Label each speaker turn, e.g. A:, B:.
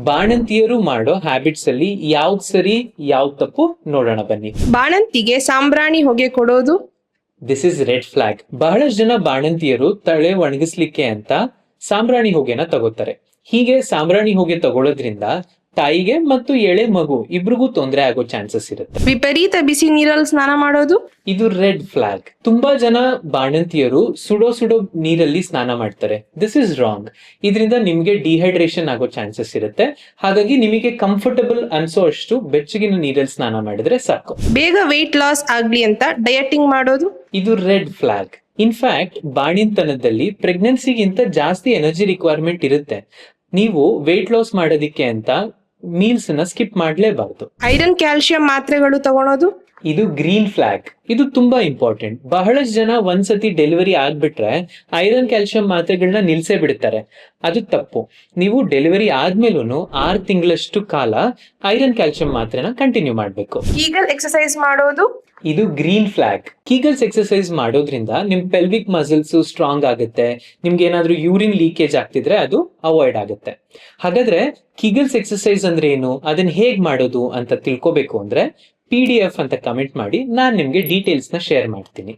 A: ಬಾಣಂತಿಯರು ಮಾಡೋ ಹ್ಯಾಬಿಟ್ಸ್ ಅಲ್ಲಿ ಯಾವ್ದು ಸರಿ ಯಾವ್ದು ತಪ್ಪು ನೋಡೋಣ ಬನ್ನಿ.
B: ಬಾಣಂತಿಗೆ ಸಾಂಬ್ರಾಣಿ ಹೊಗೆ ಕೊಡೋದು.
A: This is red flag. ಬಹಳಷ್ಟು ಜನ ಬಾಣಂತಿಯರು ತಲೆ ಒಣಗಿಸ್ಲಿಕ್ಕೆ ಅಂತ ಸಾಂಬ್ರಾಣಿ ಹೊಗೆನ ತಗೋತಾರೆ. ಹೀಗೆ ಸಾಂಬ್ರಾಣಿ ಹೊಗೆ ತಗೊಳ್ಳೋದ್ರಿಂದ ತಾಯಿಗೆ ಮತ್ತು ಎಳೆ ಮಗು ಇಬ್ರಿಗೂ ತೊಂದರೆ ಆಗೋ ಚಾನ್ಸಸ್ ಇರುತ್ತೆ.
B: ವಿಪರೀತ ಬಿಸಿ ನೀರಲ್ಲಿ ಸ್ನಾನ ಮಾಡೋದು.
A: ಇದು ರೆಡ್ ಫ್ಲಾಗ್. ತುಂಬಾ ಜನ ಬಾಣಂತಿಯರು ಸುಡೋ ನೀರಲ್ಲಿ ಸ್ನಾನ ಮಾಡ್ತಾರೆ. This is wrong. ಇದರಿಂದ ನಿಮ್ಗೆ ಡಿಹೈಡ್ರೇಷನ್ ಆಗೋ ಚಾನ್ಸಸ್ ಇರುತ್ತೆ. ಹಾಗಾಗಿ ನಿಮಗೆ ಕಂಫರ್ಟಬಲ್ ಅನ್ಸೋ ಅಷ್ಟು ಬೆಚ್ಚಗಿನ ನೀರಲ್ಲಿ ಸ್ನಾನ ಮಾಡಿದ್ರೆ ಸಾಕು.
B: ಬೇಗ ವೆಯ್ಟ್ ಲಾಸ್ ಆಗ್ಲಿ ಅಂತ ಡಯಟಿಂಗ್ ಮಾಡೋದು.
A: ಇದು ರೆಡ್ ಫ್ಲಾಗ್. ಇನ್ಫ್ಯಾಕ್ಟ್ ಬಾಣಿಂತನದಲ್ಲಿ ಪ್ರೆಗ್ನೆನ್ಸಿಗಿಂತ ಜಾಸ್ತಿ ಎನರ್ಜಿ ರಿಕ್ವೈರ್ಮೆಂಟ್ ಇರುತ್ತೆ. ನೀವು ವೆಯ್ಟ್ ಲಾಸ್ ಮಾಡೋದಿಕ್ಕೆ ಅಂತ ಮೀಲ್ಸ್ ನ ಸ್ಕಿಪ್ ಮಾಡಲೇಬಾರದು.
B: ಐರನ್ ಕ್ಯಾಲ್ಸಿಯಂ ಮಾತ್ರೆಗಳು ತಗೊಳೋದು.
A: ಇದು ಗ್ರೀನ್ ಫ್ಲಾಗ್. ಇದು ತುಂಬಾ ಇಂಪಾರ್ಟೆಂಟ್. ಬಹಳಷ್ಟು ಜನ ಒಂದ್ಸತಿ ಡೆಲಿವರಿ ಆಗ್ಬಿಟ್ರೆ ಐರನ್ ಕ್ಯಾಲ್ಸಿಯಂ ಮಾತ್ರೆಗಳನ್ನ ನಿಲ್ಸೇ ಬಿಡ್ತಾರೆ. ಅದು ತಪ್ಪು. ನೀವು ಡೆಲಿವರಿ ಆದ್ಮೇಲೂ 6 ತಿಂಗಳಷ್ಟು ಕಾಲ ಐರನ್ ಕ್ಯಾಲ್ಸಿಯಂ ಮಾತ್ರೆನ ಕಂಟಿನ್ಯೂ ಮಾಡಬೇಕು.
B: ಈಗಲ್ ಎಕ್ಸರ್ಸೈಸ್ ಮಾಡೋದು.
A: ಇದು ಗ್ರೀನ್ ಫ್ಲಾಗ್. ಕೀಗಲ್ಸ್ ಎಕ್ಸರ್ಸೈಸ್ ಮಾಡೋದ್ರಿಂದ ನಿಮ್ ಪೆಲ್ವಿಕ್ ಮಸಲ್ಸ್ ಸ್ಟ್ರಾಂಗ್ ಆಗುತ್ತೆ. ನಿಮ್ಗೆ ಏನಾದ್ರೂ ಯೂರಿನ್ ಲೀಕೇಜ್ ಆಗ್ತಿದ್ರೆ ಅದು ಅವಾಯ್ಡ್ ಆಗುತ್ತೆ. ಹಾಗಾದ್ರೆ ಕೀಗಲ್ಸ್ ಎಕ್ಸರ್ಸೈಸ್ ಅಂದ್ರೆ ಏನು, ಅದನ್ನ ಹೇಗ್ ಮಾಡೋದು ಅಂತ ತಿಳ್ಕೊಬೇಕು ಅಂದ್ರೆ PDF ಅಂತ ಕಮೆಂಟ್ ಮಾಡಿ, ನಾನ್ ನಿಮ್ಗೆ ಡೀಟೇಲ್ಸ್ ನ ಶೇರ್ ಮಾಡ್ತೀನಿ.